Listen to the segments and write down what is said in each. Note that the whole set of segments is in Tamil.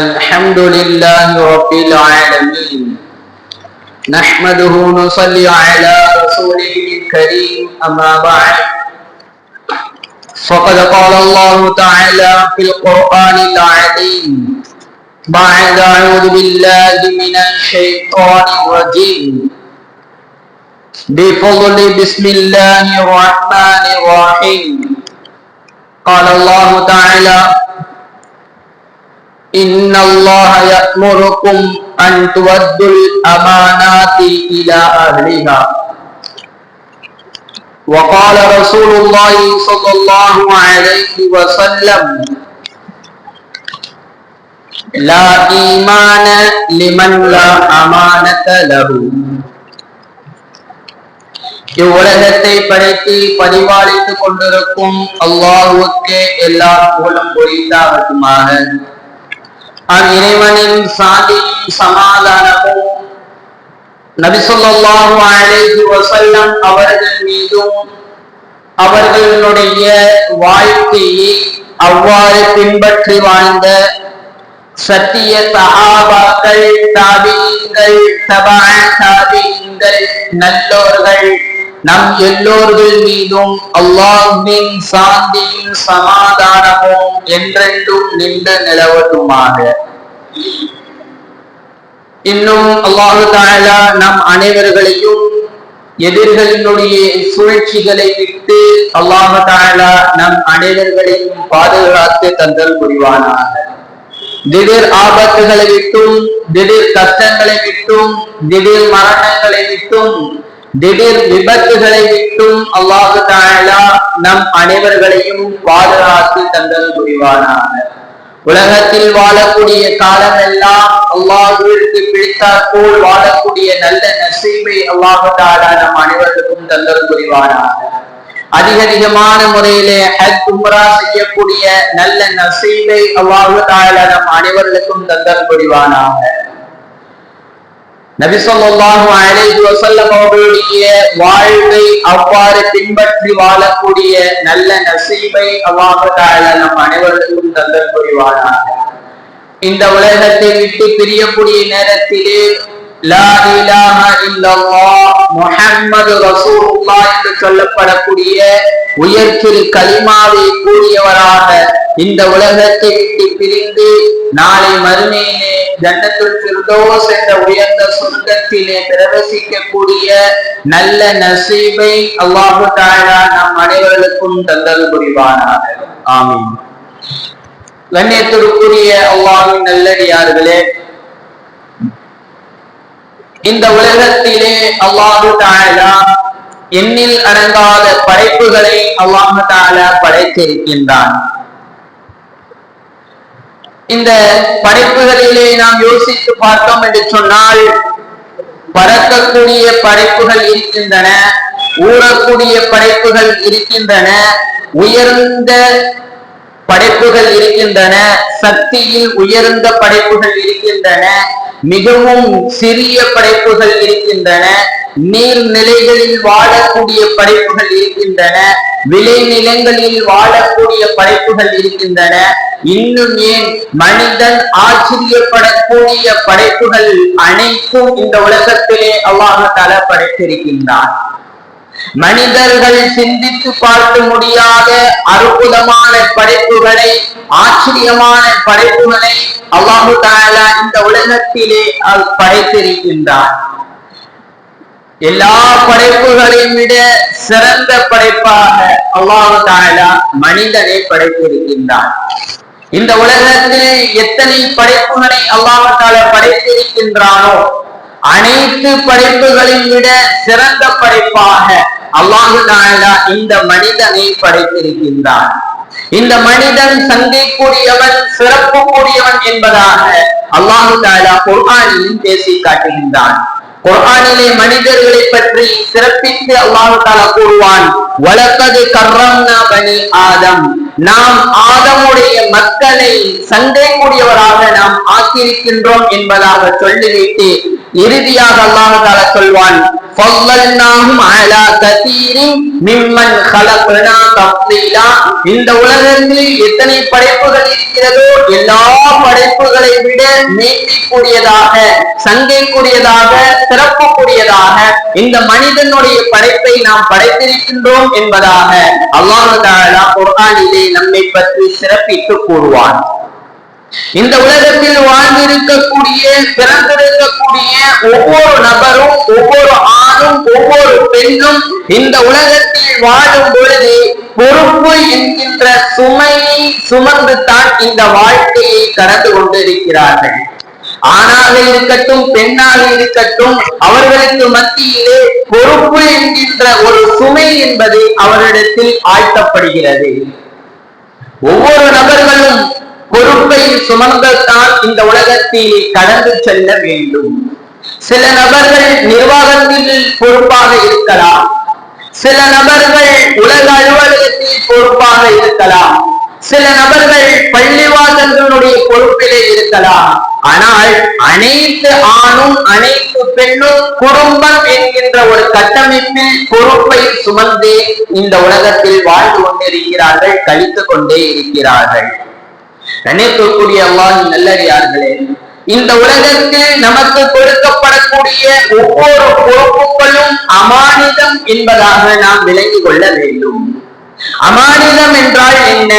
الحمد لله رب العالمين نحمده ونصلي على رسوله الكريم أما بعد فقد قال الله تعالى في القرآن العظيم بعد أعوذ بالله من الشيطان الرجيم بفضل بسم الله الرحمن الرحيم قال الله تعالى إن الله يأمركم أن تؤدوا الأمانات إلى أهلها وقال رسول الله صلى الله عليه وسلم لا إيمان لمن لا أمانة له இவ்வுலகத்தை படைத்து பரிபாலித்துக் கொண்டிருக்கும் அல்லாஹ்வுக்கே எல்லா புகழும் உரித்தாகட்டுமாக. இறைவனின் சாந்தியும் சமாதானமும் நபி ஸல்லல்லாஹு அலைஹி வஸல்லம் அவர்கள் மீதும் அவர்களுடைய வாழ்க்கையை அவ்வாறு பின்பற்றி வாழ்ந்த சத்திய சஹாபாக்கள், தாபீன்கள், தபஅ தாபீன்கள், நல்லோர்கள் நம் எல்லோர்கள் மீதும் அல்லாஹ்வின் சாந்தியும் சமாதானமும் என்றென்றும் நின்று நிலவட்டுமாக. இன்னும் அல்லாஹ் தஆலா நம் அனைவர்களையும் எதிரிகளினுடைய சூழ்ச்சிகளை விட்டு அல்லாஹ் தஆலா நம் அனைவர்களையும் பாதுகாத்து தந்தல் புரிவானாக. திடீர் ஆபத்துகளை விட்டும், திடீர் கஷ்டங்களை விட்டும், திடீர் மரணங்களை விட்டும், திடீர் விபத்துகளை விட்டும் அல்லாஹ் தஆலா நம் அனைவர்களையும் பாதுகாத்து தந்தல் புரிவானாக. உலகத்தில் வாழக்கூடிய காலமெல்லாம் அல்லாஹ்விற்கு பிடித்தாற் போல் வாழக்கூடிய நல்ல நசீபை அல்லாஹ் தஆலா நம் அனைவருக்கும் தந்தல் புரிவானாக. அதிகமான முறையிலே ஹஜ் உம்ரா செய்யக்கூடிய நல்ல நசீபை அல்லாஹ் தஆலா நம் அனைவருக்கும் தந்தல் புரிவானாக. நபி ஸல்லல்லாஹு அலைஹி வஸல்லம் அவர்களுடைய வாழ்வை அவ்வாறு பின்பற்றி வாழக்கூடிய நல்ல நசீபை அல்லாஹ் தஆலா நம் அனைவருக்கும் தந்தல் புரிவானாக. இந்த உலகத்தை விட்டு பிரியக்கூடிய நேரத்திலே லா இலாஹா இல்லல்லாஹ் முஹம்மது ரசூலுல்லாஹ் என்று சொல்லப்படக்கூடிய உயர்திரு கலிமாவை கூறியவராக இந்த உலகத்தை விட்டு பிரிந்து நாளை மறுமையிலே ஜன்னத்துல் ஃபிர்தௌஸ் என்ற உயர்ந்த சொர்க்கத்திலே பிரவேசிக்கக்கூடிய நல்ல நசீபை அல்லாஹ் தஆலா நம் அனைவருக்கும் தந்தல் புரிவானாக. ஆமீன். கண்ணியத்திற்குரிய அல்லாஹ்வின் நல்லடியார்களே, இந்த உலகத்திலே அல்லாஹ் தஆலா எண்ணில் அடங்காத படைப்புகளை அல்லாஹ் தஆலா படைத்திருக்கின்றான். இந்த படைப்புகளிலே நாம் யோசித்து பார்த்தோம் என்று சொன்னால், பறக்கக்கூடிய படைப்புகள் இருக்கின்றன, ஊறக்கூடிய படைப்புகள் இருக்கின்றன, உயர்ந்த படைப்புகள் இருக்கின்றன, சக்தியில் உயர்ந்த படைப்புகள் இருக்கின்றன, மிகவும் சிறிய படைப்புகள் இருக்கின்றன, நீர்நிலைகளில் வாழக்கூடிய படைப்புகள் இருக்கின்றன, விளைநிலங்களில் வாழக்கூடிய படைப்புகள் இருக்கின்றன, இன்னும் ஏன் மனிதன் ஆச்சரியப்படக்கூடிய படைப்புகள் அனைத்தும் இந்த உலகத்திலே அல்லாஹ் தஆலா படைத்திருக்கின்றான். மனிதர்கள் சிந்தித்து பார்க்க முடியாத அற்புதமான படைப்புகளை, ஆச்சரியமான படைப்புகளை அல்லாஹ் தஆலா இந்த உலகத்திலே படைத்திருக்கின்றான். எல்லா படைப்புகளையும் விட சிறந்த படைப்பாக அல்லாஹ் தஆலா மனிதனை படைத்திருக்கின்றான். இந்த உலகத்தில் எத்தனை படைப்புகளை அல்லாஹ் தஆலா படைத்திருக்கின்றானோ அனைத்து படைப்புகளையும் விட சிறந்த படைப்பாக அல்லாஹ் தஆலா இந்த மனிதனை படைத்திருக்கின்றான். இந்த மனிதன் சங்கைக்குரியவன், சிறப்பு கூடியவன் என்பதாக அல்லாஹ் தஆலா குர்ஆனில் பேசி காட்டுகின்றான். குர்ஆனிலே மனிதர்களை பற்றி சிறப்பித்து அல்லாஹ் தஆலா கூறுவான், வலகத் கர்ரம்னா பனி ஆதம், நாம் ஆதமுடைய மக்களை சங்கைக்குரியவராக நாம் ஆக்கியிருக்கின்றோம் என்பதாக சொல்லிவிட்டு இறுதியாக அல்லாஹ் தஆலா சொல்வான், ஃபல்லல்னாஹும் அலா கதீரின் மிம்மன் கலக்னா தஃதீலா. இந்த உலகத்தில் எத்தனை படைப்புகள் இருக்கிறதோ எல்லா படைப்புகளை விட மேன்மைக்குரியதாக, சங்கைக்குரியதாக, சிறப்புக்குரியதாக இந்த மனிதனுடைய படைப்பை நாம் படைத்திருக்கின்றோம் என்பதாக அல்லாஹ் தஆலா குர்ஆனிலே நம்மை பற்றி சிறப்பித்து கூறுவான். இந்த உலகத்தில் வாழ்ந்திருக்கக்கூடிய, பிறந்திருக்கக்கூடிய ஒவ்வொரு நபரும், ஒவ்வொரு ஆணும், ஒவ்வொரு பெண்ணும் இந்த உலகத்தில் வாழும் பொழுது பொறுப்பு என்கின்ற சுமையை சுமந்து தான் இந்த வாழ்க்கையை கடந்து கொண்டிருக்கிறார்கள். ஆணாக இருக்கட்டும், பெண்ணாக இருக்கட்டும், அவர்களுக்கு மத்தியிலே பொறுப்பு என்கின்ற ஒரு சுமை என்பது அவரிடத்தில் ஆழ்த்தப்படுகிறது. ஒவ்வொரு நபர்களும் பொறுப்பை சுமந்தத்தான் இந்த உலகத்தில் கடந்து செல்ல வேண்டும். சில நபர்கள் நிர்வாகத்தில் பொறுப்பாக இருக்கலாம், சில நபர்கள் உலக அலுவலகத்தில் பொறுப்பாக இருக்கலாம், சில நபர்கள் பள்ளிவாசல்களுடைய பொறுப்பிலே இருக்கலாம். ஆனால் அனைத்து ஆணும் அனைத்து பெண்ணும் குடும்பம் என்கின்ற ஒரு கட்டமைப்பில் பொறுப்பை சுமந்து இந்த உலகத்தில் வாழ்ந்து கொண்டிருக்கிறார்கள், கழித்துக் கொண்டே இருக்கிறார்கள். கண்ணியத்திற்குரிய அல்லாஹ்வின் நல்லடியார்களே, இந்த உலகத்தில் நமக்கு கொடுக்கப்படக்கூடிய ஒவ்வொரு பொறுப்புகளும் அமானிதம் என்பதாக நாம் விளங்கிக் கொள்ள வேண்டும். அமானிதம் என்றால் என்ன?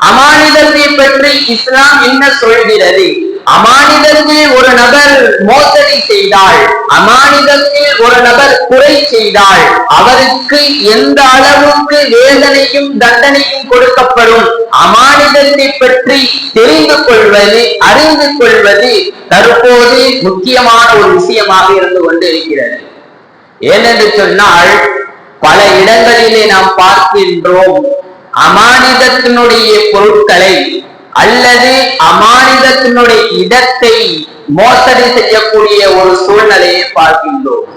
அமானிதத்தை பற்றி இஸ்லாம் என்ன சொல்கிறது? அமானிதத்தில் ஒரு நபர் மோசடி செய்தால், அமானிதத்தில் ஒரு நபர் குறை செய்தால் அவருக்கு எந்த அளவுக்கு வேதனையும் தண்டனையும் கொடுக்கப்படும். அமானிதத்தை பற்றி தெரிந்து கொள்வது, அறிந்து கொள்வது தற்போது முக்கியமான ஒரு விஷயமாக இருந்து கொண்டிருக்கிறது. ஏனென்று சொன்னால், பல இடங்களிலே நாம் பார்க்கின்றோம் அமானிதத்தினுடைய பொருட்களை அல்லது அமானிதத்தினுடைய இடத்தை மோசடி செய்யக்கூடிய ஒரு சூழ்நிலையை பார்க்கின்றோம்.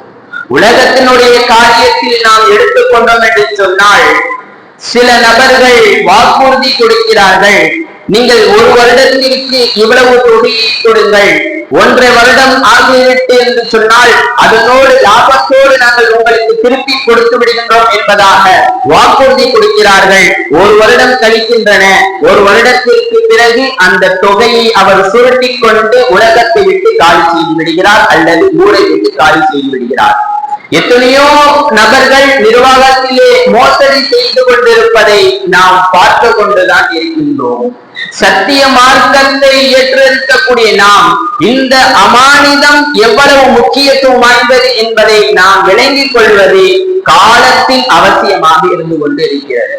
உலகத்தினுடைய காரியத்தில் நாம் எடுத்துக்கொண்டோம் என்று சொன்னால், சில நபர்கள் வாக்குறுதி கொடுக்கிறார்கள், நீங்கள் ஒரு வருடத்திற்கு இவ்வளவு தொகையை கொடுங்கள், 1.5 வருடம் ஆகிவிட்டு என்று சொன்னால் அதனோடு லாபத்தோடு நாங்கள் உங்களுக்கு திருப்பி கொடுத்து விடுகின்றோம் என்பதாக வாக்குறுதி கொடுக்கிறார்கள். 1 வருடம் கழிக்கின்றன. 1 வருடத்திற்கு பிறகு அந்த தொகையை அவர் சுருட்டி கொண்டு உலகத்தை விட்டு காலி செய்து விடுகிறார் அல்லது ஊரை விட்டு காலி செய்து விடுகிறார். எத்தனையோ நபர்கள் நிர்வாகத்திலே மோசடி செய்து கொண்டிருப்பதை நாம் பார்த்து கொண்டுதான் இருக்கின்றோம். சத்திய மார்க்கத்தை ஏற்றிருக்கக்கூடிய நாம் இந்த அமானிதம் எவ்வளவு முக்கியத்துவம் வாய்ந்தது என்பதை நாம் விளங்கிக் கொள்வது காலத்தின் அவசியமாக இருந்து கொண்டிருக்கிறது.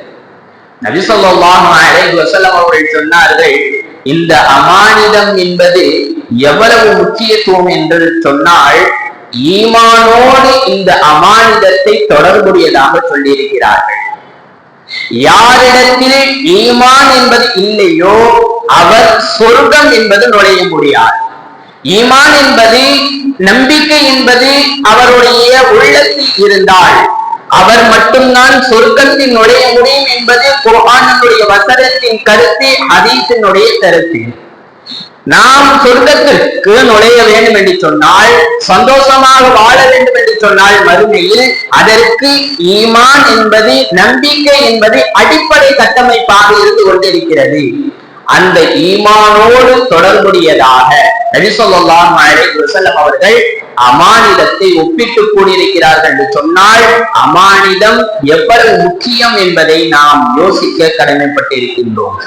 நபி ஸல்லல்லாஹு அலைஹி வஸல்லம் அவர்கள் சொன்னார்கள், இந்த அமானிதம் என்பது எவ்வளவு முக்கியத்துவம் என்று சொன்னால், ஈமானோடு இந்த அமானிதத்தை தொடர்புடையதாக சொல்லியிருக்கிறார்கள். யாரிடத்தில் ஈமான் என்பது இல்லையோ அவர் சொர்க்கம் என்பது நுழைய முடியாது. ஈமான் என்பது, நம்பிக்கை என்பது அவருடைய உள்ளத்தில் இருந்தால் அவர் மட்டும்தான் சொர்க்கத்தில் நுழைய முடியும் என்பது குர்ஆனுடைய வசனத்தின் கருத்து, ஹதீஸினுடைய கருத்து. நாம் சொர்க்கத்திற்கு நுழைய வேண்டும் என்று சொன்னால், சந்தோஷமாக வாழ வேண்டும் என்று சொன்னால் மறுமையில் அதற்கு ஈமான் என்பது, நம்பிக்கை என்பது அடிப்படை கட்டமைப்பாக இருந்து கொண்டிருக்கிறது. அந்த ஈமானோடு தொடர்புடையதாக நபி ஸல்லல்லாஹு அலைஹி வஸல்லம் அவர்கள் அமானிதத்தை ஒப்பிட்டு கூறியிருக்கிறார்கள் என்று சொன்னால், அமானிதம் எவ்வளவு முக்கியம் என்பதை நாம் யோசிக்க கடமைப்பட்டிருக்கின்றோம்.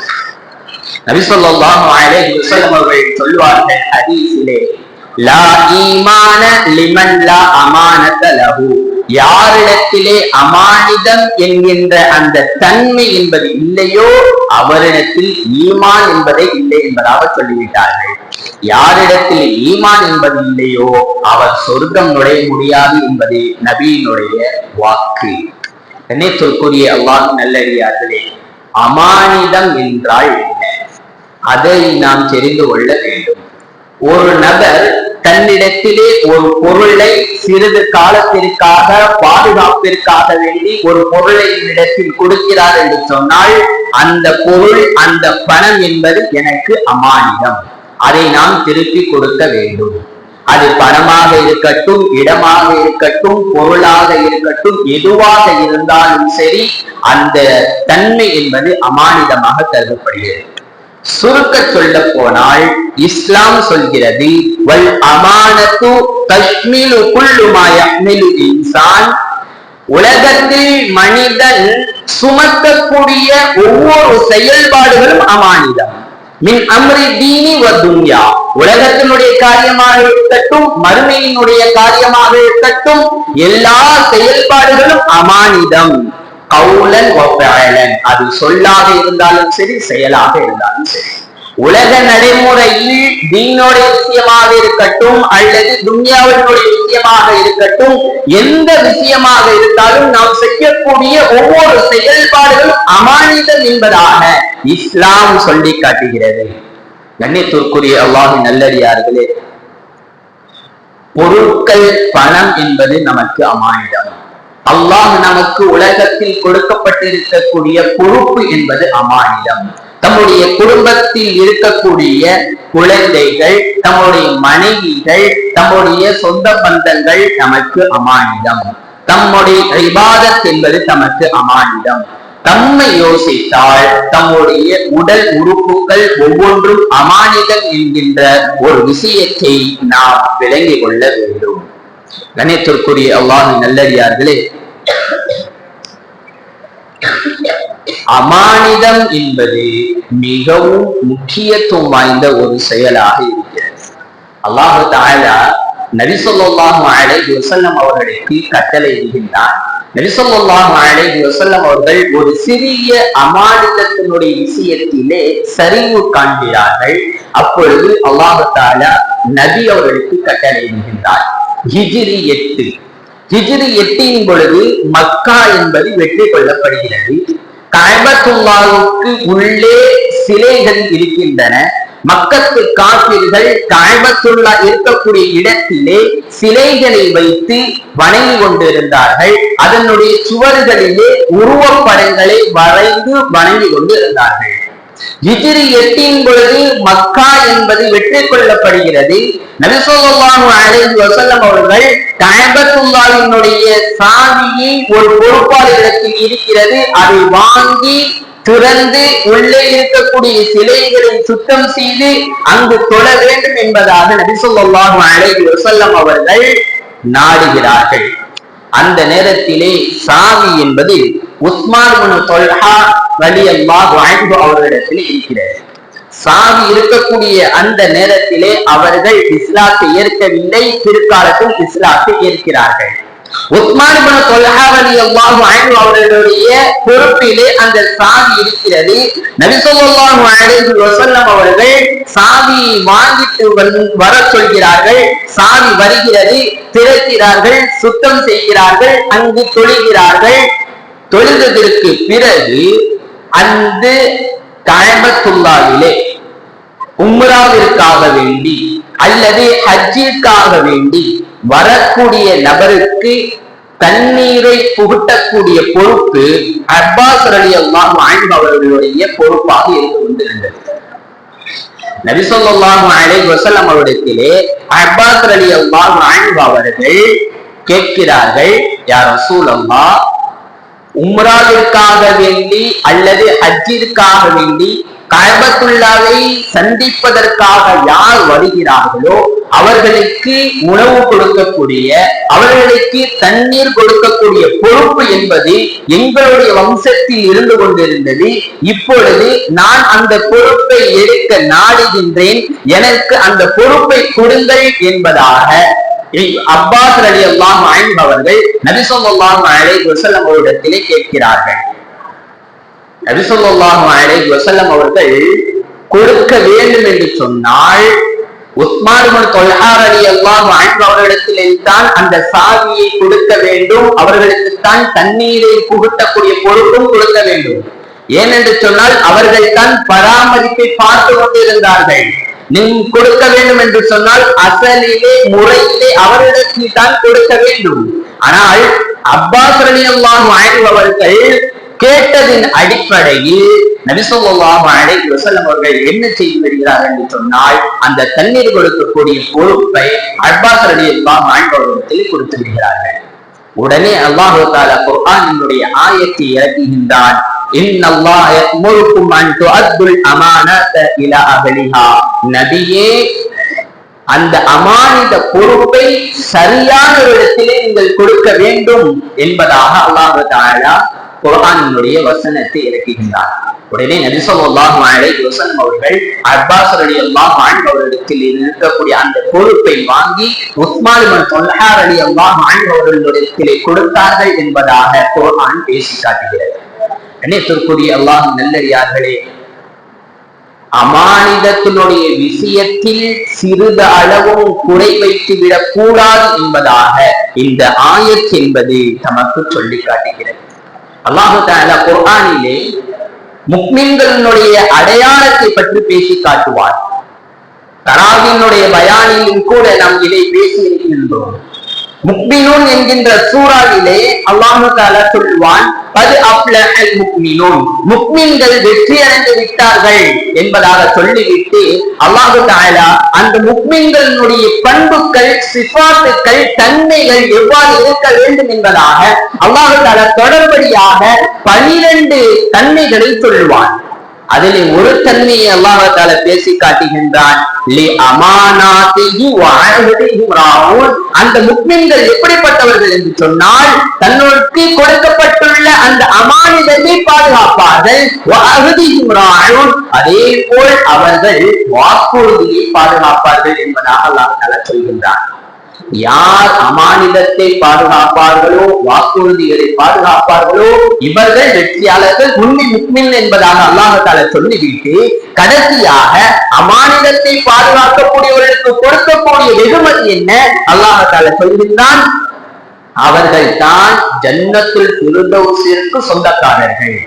நபி ஸல்லல்லாஹு அலைஹி வஸல்லம் அவர்கள் சொல்வார்கள் ஹதீஸிலே, லா ஈமான லிமன் லா அமானத லஹு. யாரிடத்திலே அமானிதம் என்கின்ற அந்த தன்மை என்பது இல்லையோ அவரிடத்தில் ஈமான் என்பதை இல்லை என்பதாக சொல்லிவிட்டார்கள். யாரிடத்தில் ஈமான் என்பது இல்லையோ அவர் சொர்க்கம் நுழைய முடியாது என்பது நபியினுடைய வாக்கு. கண்ணியத்திற்குரிய அல்லாஹ் நல்லடியார்களே, அமானிதம் என்றால் என்ன? அதை நாம் தெரிந்து கொள்ள வேண்டும். ஒரு நபர் தன்னிடத்திலே ஒரு பொருளை சிறிது காலத்திற்காக பாதுகாப்பிற்காக வேண்டி ஒரு பொருளை இடத்தில் கொடுக்கிறார் என்று சொன்னால், அந்த பொருள், அந்த பணம் என்பது எனக்கு அமானிதம், அதை நாம் திருப்பி கொடுக்க வேண்டும். அது பணமாக இருக்கட்டும், இடமாக இருக்கட்டும், பொருளாக இருக்கட்டும், எதுவாக இருந்தாலும் சரி, அந்த தன்மை என்பது அமானிதமாக கருதப்படுகிறது. சுருக்க சொல்ல போனால் இஸ்லாம் சொல்கிறது, வல் அமானத்து தஷ்மிலு குல்லு மா யஹ்மிலு இன்சான், உலகத்தில் மனிதன் சுமக்கக்கூடிய ஒவ்வொரு செயல்பாடுகளும் அமானிதம். மின் அம்ரி தீனி வ துன்யா, உலகத்தினுடைய காரியமாக இருக்கட்டும், மறுமையினுடைய காரியமாக இருக்கட்டும், எல்லா செயல்பாடுகளும் அமானிதம். கவுலன் வ ஃபஅலன், அது சொல்லாக இருந்தாலும் சரி, செயலாக இருந்தாலும் சரி. உலக நடைமுறையில் தீனுடைய விஷயமாக இருக்கட்டும் அல்லது துன்யாவினுடைய விஷயமாக இருக்கட்டும், எந்த விஷயமாக இருந்தாலும் நாம் செய்யக்கூடிய ஒவ்வொரு செயல்பாடுகளும் அமானிதம் என்பதாக இஸ்லாம் சொல்லி காட்டுகிறது. கண்ணியத்திற்குரிய அல்லாஹ்வின் நல்லடியார்களே, பொருட்கள், பணம் என்பது நமக்கு அமானிதம். அல்லாஹ் நமக்கு உலகத்தில் கொடுக்கப்பட்டிருக்கக்கூடிய பொறுப்பு என்பது அமானிதம். தம்முடைய குடும்பத்தில் இருக்கக்கூடிய குழந்தைகள், தம்முடைய மனைவிகள், தம்முடைய சொந்த பந்தங்கள் நமக்கு அமானிதம். தம்முடைய இபாதத் என்பது நமக்கு அமானிதம். தம்மை யோசித்தால் தம்முடைய உடல் உறுப்புகள் ஒவ்வொன்றும் அமானிதம் என்கின்ற ஒரு விஷயத்தை நாம் விளங்கிக் கொள்ள வேண்டும். கணேத்திற்குரிய அல்லாஹ்வின் நல்லடியார்களே, அமானிதம் என்பது மிகவும் முக்கியத்துவம் வாய்ந்த ஒரு செயலாக இருக்கிறது. அல்லாஹ் தஆலா நபி ஸல்லல்லாஹு அலைஹி வஸல்லம் அவர்களுக்கு கட்டளை இடுகின்றார். நபி ஸல்லல்லாஹு அலைஹி வஸல்லம் அவர்கள் ஒரு சிறிய அமானிதத்தினுடைய விஷயத்திலே சரிவு காண்கிறார்கள். அப்பொழுது அல்லாஹ் தஆலா நபி அவர்களுக்கு கட்டளை இடுகின்றார். ஹிஜ்ரி 8, ஹிஜ்ரி 8 பொழுது மக்கா என்பது வெற்றி கொள்ளப்படுகிறது. கஅபத்துல்லாஹ்வுக்கு உள்ளே சிலைகள் இருக்கின்றன. மக்கத்து காபிர்கள் கஅபத்துல்லா இருக்கக்கூடிய இடத்திலே சிலைகளை வைத்து வணங்கி கொண்டிருந்தார்கள். அதனுடைய சுவர்களிலே உருவப்படங்களை வரைந்து வணங்கி கொண்டிருந்தார்கள். ஹிஜ்ரி 8 பொழுது மக்கா என்பது வெற்றி கொள்ளப்படுகிறது. நபி ஸல்லல்லாஹு அலைஹி வஸல்லம் அவர்கள் கஅபத்துல்லாஹ்வினுடைய சாவியை ஒரு பொறுப்பாளரிடத்தில் இருக்கிறது, அதை வாங்கி துறந்து உள்ளே இருக்கக்கூடிய சிலைகளை சுத்தம் செய்து அங்கு தொழ வேண்டும் என்பதாக நபி ஸல்லல்லாஹு அலைஹி வஸல்லம் அவர்கள் நாடுகிறார்கள். அந்த நேரத்திலே சாவி என்பது உஸ்மான் இப்னு தொல்ஹா ரலியல்லாஹு அன்ஹு அவர்களிடத்தில் இருக்கிறது. சாவி இருக்கக்கூடிய அந்த நேரத்திலே அவர்கள் இஸ்லாத்தை ஏற்கவில்லை, பிற்காலத்தில் இஸ்லாத்தை ஏற்கிறார்கள். உஸ்மான் இப்னு தொல்ஹா ரலியல்லாஹு அன்ஹு அவர்களுடைய பொறுப்பிலே அந்த சாவி இருக்கிறது. நபி ஸல்லல்லாஹு அலைஹி வஸல்லம் அவர்கள் சாவியை வாங்கிட்டு வர சொல்கிறார்கள். சாவி வருகிறது, திறக்கிறார்கள், சுத்தம் செய்கிறார்கள், அங்கு தொழுகிறார்கள். தொழுததற்கு பிறகு அந்த கஅபத்துல்லாஹிலே உம்ராவிற்காக வேண்டி அல்லது ஹஜ்ஜிற்காக வேண்டி வரக்கூடிய நபருக்கு தண்ணீரை புகட்டக்கூடிய பொறுப்பு அப்பாஸ் ரலியல்லாஹு அன்ஹு அவர்களுடைய பொறுப்பாக இருந்து கொண்டிருந்தது. நபி ஸல்லல்லாஹு அலைஹி வஸல்லம் அவரிடத்திலே அப்பாஸ் ரலியல்லாஹு அன்ஹு அவர்கள் கேட்கிறார்கள், யா ரசூலல்லாஹ், உம்ராவிற்காக வேண்டி அல்லது ஹஜ்ஜிற்காக வேண்டி கஅபத்துல்லாவை சந்திப்பதற்காக யார் வருகிறார்களோ அவர்களுக்கு உணவு கொடுக்கக்கூடிய, அவர்களுக்கு தண்ணீர் கொடுக்கக்கூடிய பொறுப்பு என்பது எங்களுடைய வம்சத்தில் இருந்து கொண்டிருந்தது. இப்பொழுது நான் அந்த பொறுப்பை எடுக்க நாடுகின்றேன், எனக்கு அந்த பொறுப்பை கொடுங்கள் என்பதாக அப்பாஸ் ரலியல்லாஹு அன்ஹு அவர்கள் நபி ஸல்லல்லாஹு அலைஹி வஸல்லம் அவரிடத்திலே கேட்கிறார்கள். நபி ஸல்லல்லாஹு அலைஹி வஸல்லம் அவர்கள் கொடுக்க வேண்டும் என்று சொன்னால் உஸ்மான் இப்னு தொல்ஹா ரலியல்லாஹு அன்ஹு அவர்களிடத்திலே தான் அந்த சாவியை கொடுக்க வேண்டும், அவர்களுக்கு தான் தண்ணீரை புகட்டக்கூடிய பொறுப்பும் கொடுக்க வேண்டும். ஏனென்று சொன்னால் அவர்கள் தான் பராமரிப்பை பார்த்து கொண்டிருந்தார்கள். நீ கொடுக்க வேண்டும் என்று சொன்னால் அசலிலே முறையிலே அவரிடத்தில் தான் கொடுக்க வேண்டும். ஆனால் அப்பாஸ் ரலியல்லாஹு அன்ஹு அவர்கள் கேட்டதின் அடிப்படையில் நபி ஸல்லல்லாஹு அலைஹி வஸல்லம் அவர்கள் என்ன செய்து வருகிறார்கள் என்று சொன்னால், அந்த தண்ணீர் கொடுக்கக்கூடிய பொறுப்பை அப்பாஸ் ரலியல்லாஹு அன்ஹு அவர்களிடத்தில் கொடுத்து விடுகிறார்கள். உடனே அல்லாஹ் தஆலா குர்ஆனினுடைய ஆயத்தை இறக்குகின்றான். இன்னல்லாஹ யஅமுருக்கும் அன் துஅத்துல் அமானத இலா அஹ்லிஹா. நபியே, அந்த அமானித பொறுப்பை சரியான இடத்திலே நீங்கள் கொடுக்க வேண்டும் என்பதாக அல்லாஹ் தஆலா குர்ஆனினுடைய வசனத்தை இறக்குகின்றார். உடனே நபி ஸல்லல்லாஹு அலைஹி வஸல்லம் அவர்கள் அப்பாஸ் ரலியல்லாஹு அன்ஹு அவர்களிடத்தில் இருக்கக்கூடிய அந்த பொறுப்பை வாங்கி உஸ்மான் இப்னு தொல்ஹா ரலியல்லாஹு அன்ஹு அவர்களிடத்திலே கொடுத்தார்கள் என்பதாக குர்ஆன் பேசி காட்டுகிறது. கண்ணியத்திற்குரிய அல்லாஹ்வின் நல்லடியார்களே, அமானிதத்தினுடைய விஷயத்தில் சிறிது அளவும் குறை வைத்து விடக் கூடாது என்பதாக இந்த ஆயத் என்பது நமக்கு சொல்லி காட்டுகிறது. அல்லாஹ் தஆலா குர்ஆனிலே முக்மின்களுடைய அடையாளத்தை பற்றி பேசி காட்டுவார். தராவினுடைய பயானிலும் கூட நாம் இதை பேசி இருக்கின்றோம். முக்மினூன் என்கின்ற சூறாவிலே அல்லாஹ் தஆலா சொல்வான், அது அஃப்லஹல் முக்மினூன், முக்மின்கள் வெற்றி அடைந்து விட்டார்கள் என்பதாக சொல்லிவிட்டு அல்லாஹ் தஆலா அந்த முக்மின்களுடைய பண்புகள், சிஃபாத்துகள், தன்மைகள் எவ்வாறு இருக்க வேண்டும் என்பதாக அல்லாஹ் தஆலா தொடர்படியாக 12 தன்மைகளை சொல்வான். அதில் ஒரு தன்மையை அல்லாஹ் தஆலா பேசி காட்டுகின்றான். லி அமானாத்திஹி வ அஹ்திஹி ராஊன். அந்த முக்மின்கள் எப்படிப்பட்டவர்கள் என்று சொன்னால், தன்னுக்கு கொடுக்கப்பட்டுள்ள அந்த அமானிதத்தை பாதுகாப்பார்கள். வ அஹ்திஹி ராஊன். அதே போல் அவர்கள் வாக்குறுதியை பாதுகாப்பார்கள் என்பதாக அல்லாஹ் தஆலா சொல்கின்றான். யார் அமானிதத்தை பாதுகாப்பார்களோ, வாக்குறுதிகளை பாதுகாப்பார்களோ, இவர்கள் வெற்றியாளர்கள், உண்மை முக்மின் என்பதாக அல்லாஹ் தஆலா சொல்லிவிட்டு கடைசியாக அமானிதத்தை பாதுகாக்கக்கூடியவர்களுக்கு கொடுக்கக்கூடிய வெகுமதி என்ன அல்லாஹ் தஆலா சொல்கின்றான். அவர்கள் தான் ஜன்னத்துல் ஃபிர்தௌஸிற்கு சொந்தக்காரர்கள்,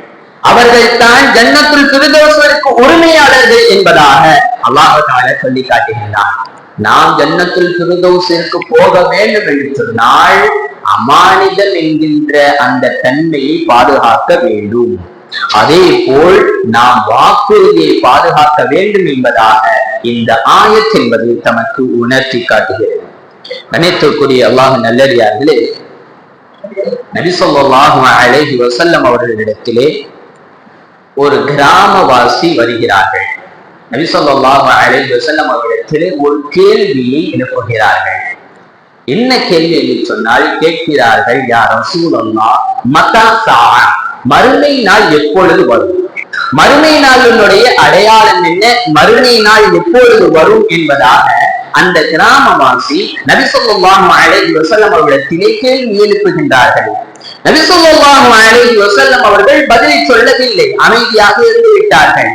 அவர்கள் தான் ஜன்னத்துல் ஃபிர்தௌஸிற்கு உரிமையாளர்கள் என்பதாக அல்லாஹ் தஆலா சொல்லி காட்டுகின்றான். நாம் ஜன்னத்துல் ஃபிர்தௌஸிற்கு போக வேண்டும் என்று சொன்னால் அமானிதம் என்கின்ற அந்த தன்மையை பாதுகாக்க வேண்டும். அதே போல் நாம் வாக்குறுதியை பாதுகாக்க வேண்டும் என்பதாக இந்த ஆயத் என்பது தமக்கு உணர்த்தி காட்டுகிறது. கண்ணியத்திற்குரிய அல்லாஹ்வின் நல்லடியார்களே, நபி ஸல்லல்லாஹு அலைஹி வஸல்லம் அவர்களிடத்திலே ஒரு கிராமவாசி வருகிறார்கள். நபி ஸல்லல்லாஹு அலைஹி வஸல்லம் அவர்களிடத்திலே ஒரு கேள்வியை எழுப்புகிறார்கள். என்ன கேள்வி என்று சொன்னால், கேட்கிறார்கள், யா ரசூலல்லாஹ், மதா ஸாஅ, மறுமை நாள் எப்பொழுது வரும்? மறுமை நாளினுடைய அடையாளம் என்ன? மறுமை நாள் எப்பொழுது வரும் என்பதாக அந்த கிராமவாசி நபி ஸல்லல்லாஹு அலைஹி வஸல்லம் அவர்களிடத்திலே கேள்வி எழுப்புகின்றார்கள். நபி ஸல்லல்லாஹு அலைஹி வஸல்லம் அவர்கள் பதிலை சொல்லவில்லை, அமைதியாக இருந்து விட்டார்கள்.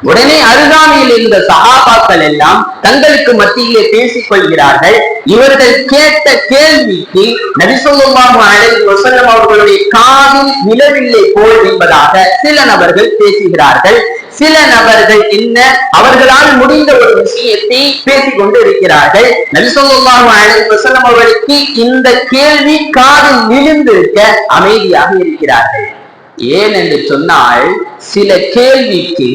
உடனே அருகாமையில் இருந்த சஹாபாக்கள் எல்லாம் தங்களுக்கு மத்தியிலே பேசிக் கொள்கிறார்கள். இவர்கள் கேட்ட கேள்விக்கு நபி ஸல்லல்லாஹு அலைஹி வஸல்லம் அவர்களுடைய காதில் விழவில்லை போல் என்பதாக சில நபர்கள் பேசுகிறார்கள். சில நபர்கள் என்ன, அவர்களால் முடிந்த ஒரு விஷயத்தை பேசிக் கொண்டு இருக்கிறார்கள். நபி ஸல்லல்லாஹு அலைஹி வஸல்லம் அவர்களுக்கு இந்த கேள்வி காதில் விழுந்திருக்க அமைதியாக இருக்கிறார்கள். ஏன் என்று சொன்னால், சில கேள்விக்கு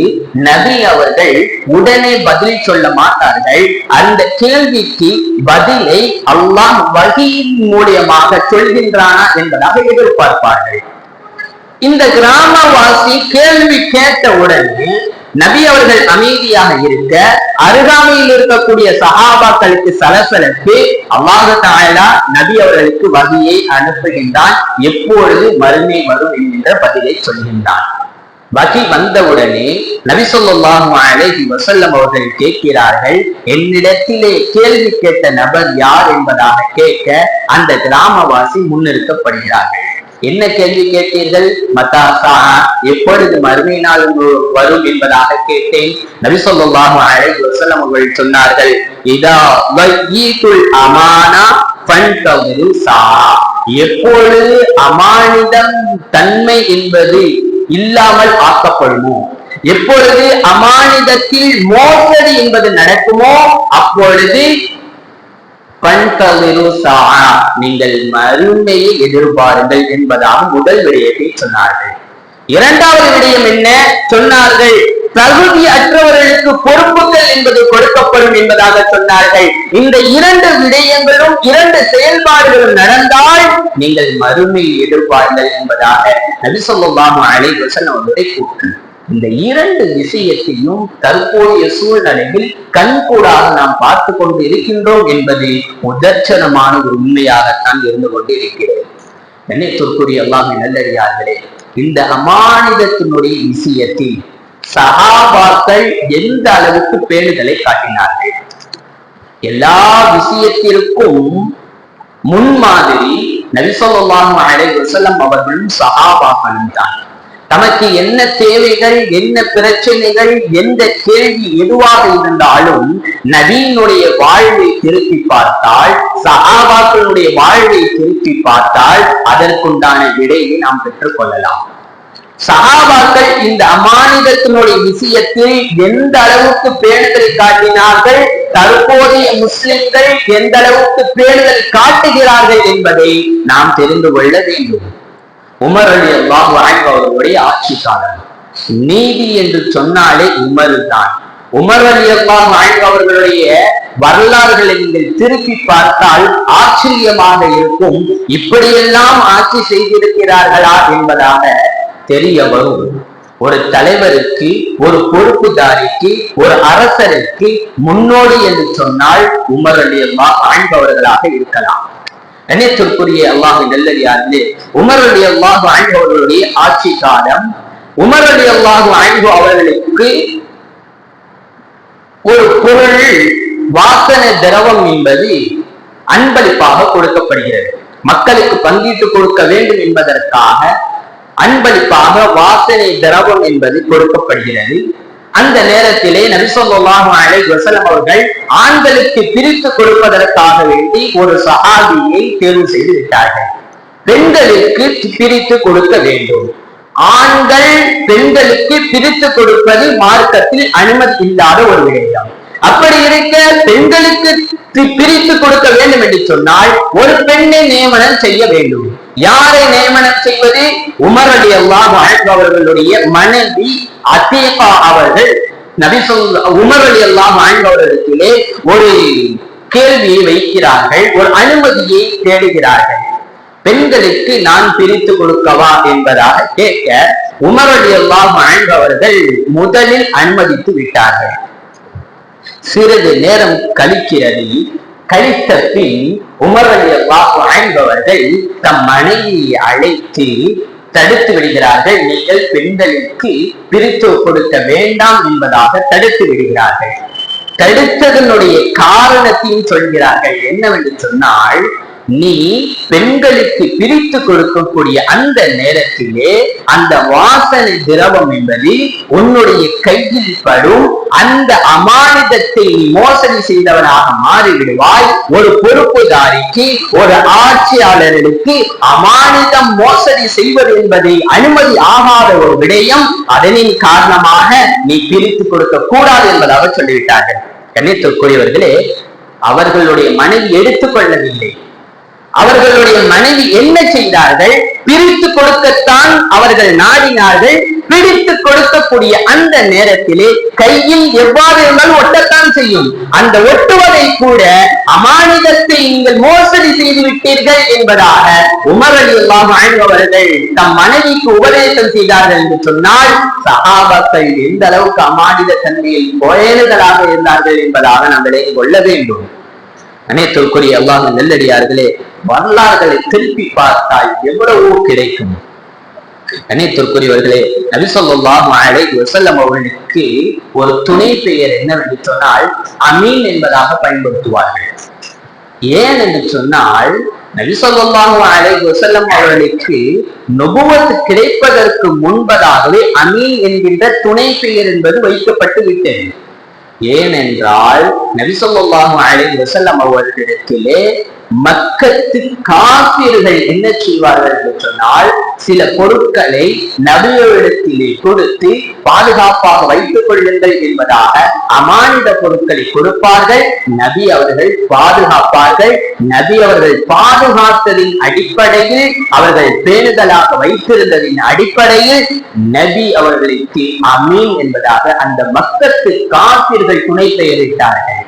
நபி அவர்கள் உடனே பதில் சொல்ல மாட்டார்கள். அந்த கேள்விக்கு பதிலை அல்லாஹ் வஹீயின் மூலமாக சொல்கின்றானா என்பதாக எதிர்பார்ப்பார்கள். இந்த கிராமவாசி கேள்வி கேட்ட உடனே நபி அவர்கள் அமைதியாக இருக்க, அருகாமையில் இருக்கக்கூடிய சஹாபாக்களுக்கு சலசலப்பு. அல்லாஹ் தஆலா நபி அவர்களுக்கு வஹீயை அனுப்புகின்றான். எப்பொழுது மறுமை வரும் என்கின்ற பதிலை சொல்கின்றான். வஹீ வந்தவுடனே நபி ஸல்லல்லாஹு அலைஹி வஸல்லம் அவர்கள் கேட்கிறார்கள், என்னிடத்திலே கேள்வி கேட்ட நபர் யார் என்பதாக கேட்க அந்த கிராமவாசி முன்னிறுத்தப்படுகிறார்கள். என்ன கேள்வி கேட்டீர்கள்? மதா ஸாஅ, எப்பொழுது மறுமை நாள் வரும் என்பதாக கேட்டேன். நபி ஸல்லல்லாஹு அலைஹி வஸல்லம் அவர்கள் சொன்னார்கள், இதா வய்யிதுல் அமானா ஃபன்தஸிரு ஸாஅ, எப்பொழுது அமானிதம் தன்மை என்பது இல்லாமல் ஆக்கப்படுமோ, எப்பொழுது அமானிதத்தில் மோசடி என்பது நடக்குமோ, அப்பொழுது நீங்கள் மறுமையை எதிர்பாருங்கள் என்பதாக முதல் விடயத்தை சொன்னார்கள். இரண்டாவது விடயம் என்ன சொன்னார்கள்? தகுதி அற்றவர்களுக்கு பொறுப்புகள் என்பது கொடுக்கப்படும் என்பதாக சொன்னார்கள். இந்த இரண்டு விடயங்களும் இரண்டு செயல்பாடுகளும் நடந்தால் நீங்கள் மறுமை எதிர்பார்கள் என்பதாக நபி ஸல்லல்லாஹு அலைஹி வஸல்லம் அவருடைய கூற்று. இந்த இரண்டு விஷயத்தையும் தற்போதைய சூழ்நிலையில் கண்கூடாக நாம் பார்த்து கொண்டு இருக்கின்றோம் என்பது முதற்சனமான ஒரு உண்மையாகத்தான் இருந்து கொண்டு இருக்கிறது. கண்ணியத்திற்குரிய அல்லாஹ்வின் நல்லடியார்களே, இந்த அமானிதத்தினுடைய விஷயத்தில் சஹாபாக்கள் எந்த அளவுக்கு பேணுதலை காட்டினார்கள்? எல்லா விஷயத்திற்கும் முன்மாதிரி நபி ஸல்லல்லாஹு அலைஹி வஸல்லம் அவர்களும் சஹாபாக்களும் தான். தமக்கு என்ன தேவைகள், என்ன பிரச்சனைகள், எந்த கேள்வி எதுவாக இருந்தாலும் நபியினுடைய வாழ்வை திருப்பி பார்த்தால், சஹாபாக்களுடைய வாழ்வை திருப்பி பார்த்தால் அதற்குண்டான விடையை நாம் பெற்றுக் கொள்ளலாம். சஹாபாக்கள் இந்த அமானிதத்தினுடைய விஷயத்தில் எந்த அளவுக்கு பேணுதல் காட்டினார்கள், தற்போதைய முஸ்லிம்கள் எந்த அளவுக்கு பேணுதல் காட்டுகிறார்கள் என்பதை நாம் தெரிந்து கொள்ள வேண்டும். உமர் ரலியல்லாஹு அன்ஹு அவர்களுடைய ஆட்சி காலம். நீதி என்று சொன்னாலே உமர் தான். உமர் ரலியல்லாஹு அன்ஹு அவர்களுடைய வரலாறுகளை நீங்கள் திருப்பி பார்த்தால் ஆச்சரியமாக இருக்கும். இப்படியெல்லாம் ஆட்சி செய்திருக்கிறார்களா என்பதாக தெரிய வரும். ஒரு தலைவருக்கு, ஒரு பொறுப்புதாரிக்கு, ஒரு அரசருக்கு முன்னோடி என்று சொன்னால் உமர் ரலியல்லாஹு அன்ஹு அவர்களாக இருக்கலாம். கண்ணியத்திற்குரிய அல்லாஹ்வின் நல்லடியார்களே, உமர் ரலியல்லாஹு அன்ஹு அவர்களுடைய ஆட்சி காலம். உமர் ரலியல்லாஹு அன்ஹு அவர்களுக்கு ஒரு பொருள் வாசனை திரவம் என்பது அன்பளிப்பாக கொடுக்கப்படுகிறது. மக்களுக்கு பங்கிட்டு கொடுக்க வேண்டும் என்பதற்காக அன்பளிப்பாக வாசனை திரவம் என்பது கொடுக்கப்படுகிறது. அந்த நேரத்திலே நபி ஸல்லல்லாஹு அலைஹி வஸல்லம் அவர்கள் ஆண்களுக்கு பிரித்து கொடுப்பதற்காக வேண்டி ஒரு சஹாபியை தேர்வு செய்து விட்டார்கள். பெண்களுக்கு பிரித்து கொடுக்க வேண்டும். ஆண்கள் பெண்களுக்கு பிரித்து கொடுப்பது மார்க்கத்தில் அனுமதி இல்லாத ஒரு விடயம். அப்படி இருக்க பெண்களுக்கு பிரித்து கொடுக்க வேண்டும் என்று சொன்னால் ஒரு பெண்ணை நியமனம் செய்ய வேண்டும். யாரை நியமனம் செய்வது? உமர் ரலியல்லாஹு அன்ஹு அவர்களுடைய மனைவி அதீகா அவர்கள் உமர் ரலியல்லாஹு அன்ஹு அவர்களிடத்திலே ஒரு கேள்வியை வைக்கிறார்கள், ஒரு அனுமதியை தேடுகிறார்கள். பெண்களுக்கு நான் பிரித்து கொடுக்கவா என்பதாக கேட்க உமர் ரலியல்லாஹு அன்ஹு அவர்கள் முதலில் அனுமதித்து விட்டார்கள். சிறிது நேரம் கழிக்கிறது. கழித்த பின் உமர் ரலியல்லாஹு அன்ஹு அவர்கள் தம் மனைவியை அழைத்து தடுத்து விடுகிறார்கள். நீங்கள் பெண்களுக்கு பிரித்து கொடுக்க வேண்டாம் என்பதாக தடுத்து விடுகிறார்கள். தடுத்ததனுடைய காரணத்தையும் சொல்கிறார்கள். என்னவென்று சொன்னால், நீ பெண்களுக்கு பிரித்து கொடுக்கக்கூடிய அந்த நேரத்திலே அந்த வாசனை திரவம் என்பது உன்னுடைய கையில் படும். அந்த அமானிதத்தை நீ மோசடி செய்தவனாக மாறிவிடுவாய். ஒரு பொறுப்புதாரிக்கு, ஒரு ஆட்சியாளர்களுக்கு அமானிதம் மோசடி செய்வது என்பதை அனுமதி ஆகாத ஒரு விடயம். அதனின் காரணமாக நீ பிரித்து கொடுக்க கூடாது என்பதாக சொல்லிவிட்டார்கள். கண்ணியத்திற்குரியவர்களே, அவர்களுடைய மனைவி எடுத்துக்கொள்ளவில்லை. அவர்களுடைய மனைவி என்ன செய்தார்கள்? பிரித்து கொடுக்கத்தான் அவர்கள் நாடினார்கள். பிரித்து கொடுக்கக்கூடிய அந்த நேரத்திலே கையில் எவ்வாறு இருந்தாலும் ஒட்டத்தான் செய்யும். அந்த ஒட்டுவதை கூட அமானிதத்தை நீங்கள் மோசடி செய்து விட்டீர்கள் என்பதாக உமர் ரலியல்லாஹு அன்ஹு அவர்கள் தம் மனைவிக்கு உபதேசம் செய்தார்கள் என்று சொன்னால், சஹாபாக்கள் எந்த அளவுக்கு அமானித தன்மையில் கோயல்களாக இருந்தார்கள் என்பதாக நாம் விளங்கிக் கொள்ள வேண்டும். அனைத்திற்குரிய அல்லாஹ்வின் நல்லடியார்களே, வரலாறுகளை திருப்பி பார்த்தால் எவ்வளவோ கிடைக்கும். அனைத்திற்குரியவர்களே, நபி ஸல்லல்லாஹு அலைஹி வஸல்லம் அவர்களுக்கு ஒரு துணை பெயர் என்னவென்று சொன்னால் அமீன் என்பதாக பயன்படுத்துவார்கள். ஏன் என்று சொன்னால், நபி ஸல்லல்லாஹு அலைஹி வஸல்லம் அவர்களுக்கு நுபுவத் கிடைப்பதற்கு முன்பதாகவே அமீன் என்கின்ற துணை பெயர் என்பது வைக்கப்பட்டு விட்டது. ஏனென்றால் நபி ஸல்லல்லாஹு அலைஹி வஸல்லம் அவர்களிடத்திலே மக்கத்து காபிர்கள் என்ன செய்வார்கள் என்று சொன்னால், சில பொருட்களை நபியிடத்திலே கொடுத்து பாதுகாப்பாக வைத்துக் கொள்ளுங்கள் என்பதாக அமானித பொருட்களை கொடுப்பார்கள். நபி அவர்கள் பாதுகாப்பார்கள். நபி அவர்கள் பாதுகாத்ததின் அடிப்படையில், அவர்கள் பேணுதலாக வைத்திருந்ததின் அடிப்படையில் நபி அவர்களுக்கு அமீன் என்பதாக அந்த மக்கத்து காபிர்கள் துணை பெயரிட்டார்கள்.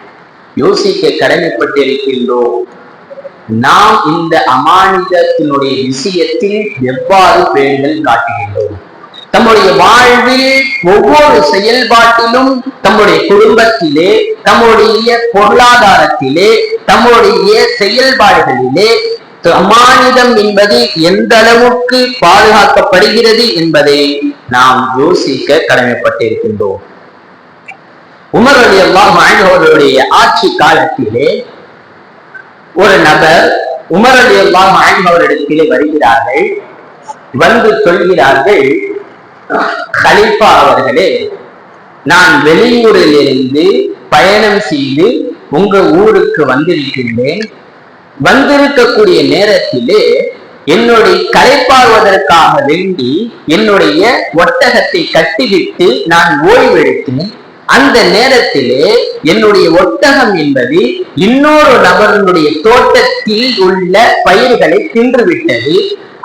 யோசிக்க கடமைப்பட்டிருக்கின்றோம். நாம் இந்த அமானிதத்தினுடைய விஷயத்தில் எவ்வாறு பேணுதல் காட்டுகின்றோம்? தம்முடைய வாழ்வில் ஒவ்வொரு செயல்பாட்டிலும், தம்முடைய குடும்பத்திலே, தம்முடைய பொருளாதாரத்திலே, தம்முடைய செயல்பாடுகளிலே அமானிதம் என்பது எந்த அளவுக்கு பாதுகாக்கப்படுகிறது என்பதை நாம் யோசிக்க கடமைப்பட்டிருக்கின்றோம். உமர் ரலியல்லாஹு அன்ஹு அவர்களுடைய ஆட்சி காலத்திலே ஒரு நபர் உமர் ரலியல்லாஹு அன்ஹு அவரிடத்திலே வருகிறார்கள். வந்து சொல்கிறார்கள், கலீஃபா அவர்களே, நான் வெளியூரிலிருந்து பயணம் செய்து உங்க ஊருக்கு வந்திருக்கின்றேன். வந்திருக்கக்கூடிய நேரத்திலே என்னுடைய களைப்பாறுவதற்காக வேண்டி என்னுடைய ஒட்டகத்தை கட்டிவிட்டு நான் ஓய்வெடுத்தேன். அந்த நேரத்திலே என்னுடைய ஒட்டகம் என்பது இன்னொரு நபருடைய தோட்டத்தில் உள்ள பயிர்களை தின்றுவிட்டது.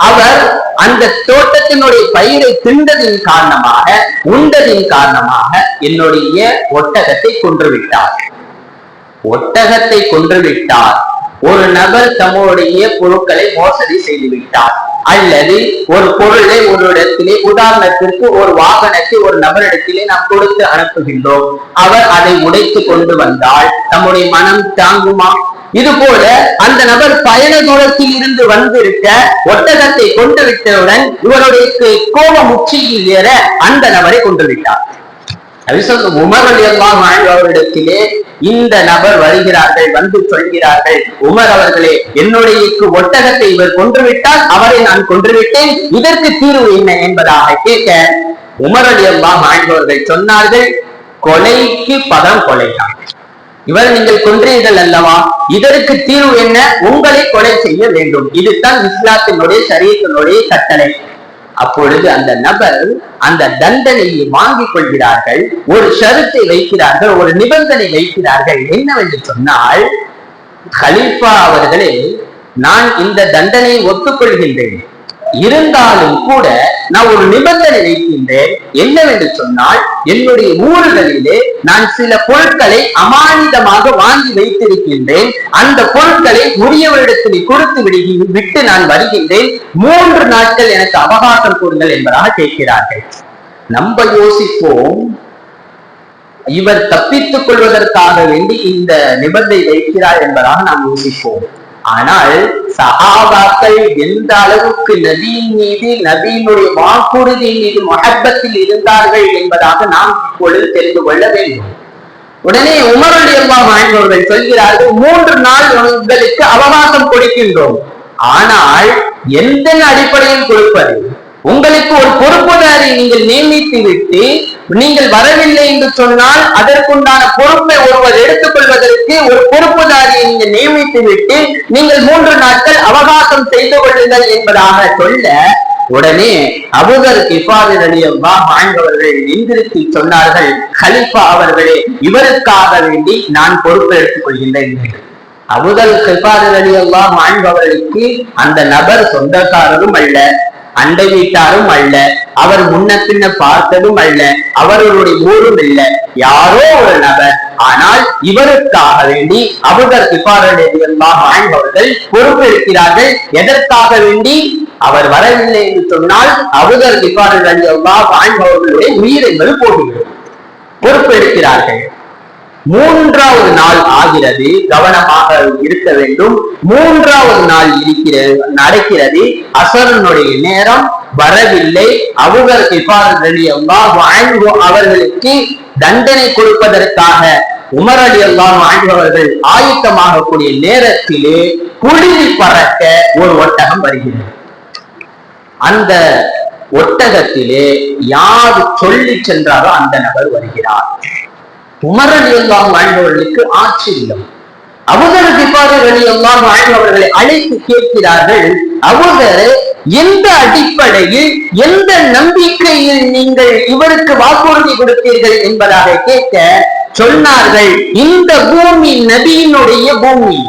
அவர் அந்த தோட்டத்தினுடைய பயிரை தின்றதின் காரணமாக, உண்டதின் காரணமாக என்னுடைய ஒட்டகத்தை கொன்றுவிட்டார். ஒட்டகத்தை கொன்றுவிட்டார். ஒரு நபர் தம்முடைய பொருட்களை மோசடி செய்து விட்டார், அல்லது ஒரு பொருளை ஒரு இடத்திலே, உதாரணத்திற்கு ஒரு வாகனத்தை ஒரு நபரிடத்திலே நாம் கொடுத்து அனுப்புகின்றோம். அவர் அதை உடைத்து கொண்டு வந்தால் நம்முடைய மனம் தாங்குமா? இது போல அந்த நபர் பயண தூரத்தில் இருந்து வந்திருக்க ஒட்டகத்தை கொண்டு விட்டவுடன் இவருடைய கோபம் உச்சியில் ஏற அந்த நபரை கொண்டு விட்டார். உமர் ரலியல்லாஹு அன்ஹு அவரிடத்திலே இந்த நபர் வருகிறார்கள். வந்து சொல்கிறார்கள், உமர் அவர்களே, என்னுடைய ஒட்டகத்தை இவர் கொன்றுவிட்டால் அவரை நான் கொன்றுவிட்டேன், இதற்கு தீர்வு என்ன என்பதாக கேட்க உமர் ரலியல்லாஹு அன்ஹு அவர்கள் சொன்னார்கள், கொலைக்கு பதம் கொலைதான். இவர் நீங்கள் கொன்றீர்கள் அல்லவா, இதற்கு தீர்வு என்ன? உங்களை கொலை செய்ய வேண்டும். இதுதான் இஸ்லாத்தினுடைய ஷரியத்தினுடைய கட்டளை. அப்பொழுது அந்த நபர் அந்த தண்டனையை வாங்கிக் கொள்கிறார்கள். ஒரு ஷரத்தை வைக்கிறார்கள், ஒரு நிபந்தனை வைக்கிறார்கள். என்னவென்று சொன்னால், கலீஃபா அவர்களே, நான் இந்த தண்டனையை ஒத்துக்கொள்கின்றேன், இருந்தாலும் கூட நான் ஒரு நிபந்தனை வைக்கின்றேன். என்னவென்று சொன்னால், என்னுடைய ஊர்களிலே நான் சில பொருட்களை அமானிதமாக வாங்கி வைத்திருக்கின்றேன். அந்த பொருட்களை உரியவரிடத்தில் கொடுத்து விட்டு நான் வருகின்றேன். 3 நாட்கள் எனக்கு அவகாசம் கொடுங்கள் என்பதாக கேட்கிறார்கள். நம்ம யோசிப்போம், இவர் தப்பித்துக் கொள்வதற்காக வேண்டி இந்த நிபந்தனை வைக்கிறார் என்பதாக நாம் யோசிப்போம். ஆனால் சஹாபாக்கள் எந்த அளவுக்கு நபியின் மீது, நபியினுடைய வாக்குறுதியின் மீது முஹப்பத்தில் இருந்தார்கள் என்பதாக நாம் இப்பொழுது தெரிந்து கொள்ள வேண்டும். உடனே உமர் ரலியல்லாஹு அன்ஹு அவர்கள் சொல்கிறார்கள், 3 நாள் உங்களுக்கு அவகாசம் கொடுக்கின்றோம். ஆனால் எந்த அடிப்படையில் கொடுப்பது? உங்களுக்கு ஒரு பொறுப்புதாரி நீங்கள் நியமித்து விட்டு நீங்கள் வரவில்லை என்று சொன்னால் அதற்குண்டான பொறுப்பை ஒருவர் எடுத்துக் கொள்வதற்கு ஒரு பொறுப்புதாரியை நீங்கள் நியமித்து விட்டு நீங்கள் 3 நாட்கள் அவகாசம் செய்து கொள்ளுங்கள் என்பதாக சொல்ல, உடனே அபூதர் கிஃபாரி ரலியல்லாஹு அன்ஹு அவர்கள் எந்திரித்து சொன்னார்கள், கலீஃபா அவர்களே, இவருக்காக வேண்டி நான் பொறுப்பு எடுத்துக் கொள்கின்றேன். அபூதர் கிஃபாரி ரலியல்லாஹு அன்ஹு அவர்களுக்கு அந்த நபர் சொந்தக்காரரும் அல்ல, அண்டை வீட்டாரும் அல்ல, அவர் முன்ன பின்ன பார்த்ததும் அல்ல, அவர்களுடைய ஊரும் இல்ல, யாரோ ஒரு நபர். ஆனால் இவருக்காக வேண்டி அபூதர் கிஃபாரி ரலியல்லாஹு அன்ஹு அவர்கள் பொறுப்பு எடுக்கிறார்கள். எதற்காக வேண்டி? அவர் வரவில்லை என்று சொன்னால் அபூதர் கிஃபாரி ரலியல்லாஹு அன்ஹு அவர்களுடைய உயிர் என்பது போகிறது. பொறுப்பு எடுக்கிறார்கள். 3வது நாள் ஆகிறது, கவனமாக இருக்க வேண்டும். 3வது நாள் நடக்கிறது, அசரனுடைய நேரம் வரவில்லை. அபூதர் கிஃபாரி ரலியல்லாஹு அன்ஹு அவர்களுக்கு தண்டனை கொடுப்பதற்காக உமர் ரலியல்லாஹு அன்ஹு அவர்கள் ஆயத்தமாக கூடிய நேரத்திலே குளிரி பறக்க ஒரு ஒட்டகம் வருகிறது. அந்த ஒட்டகத்திலே யார் சொல்லி சென்றாரோ அந்த நபர் வருகிறார். உமர் ரலியல்லாஹு அன்ஹு அவர்களுக்கு ஆச்சரியம். அபூதர் கிஃபாரி ரலியல்லாஹு அன்ஹு அவர்களை அழைத்து கேட்கிறார்கள், அபூதர், எந்த அடிப்படையில் எந்த நம்பிக்கையில் நீங்கள் இவருக்கு வாக்குறுதி கொடுத்தீர்கள் என்பதாக கேட்க சொன்னார்கள், இந்த பூமி நபியினுடைய பூமி,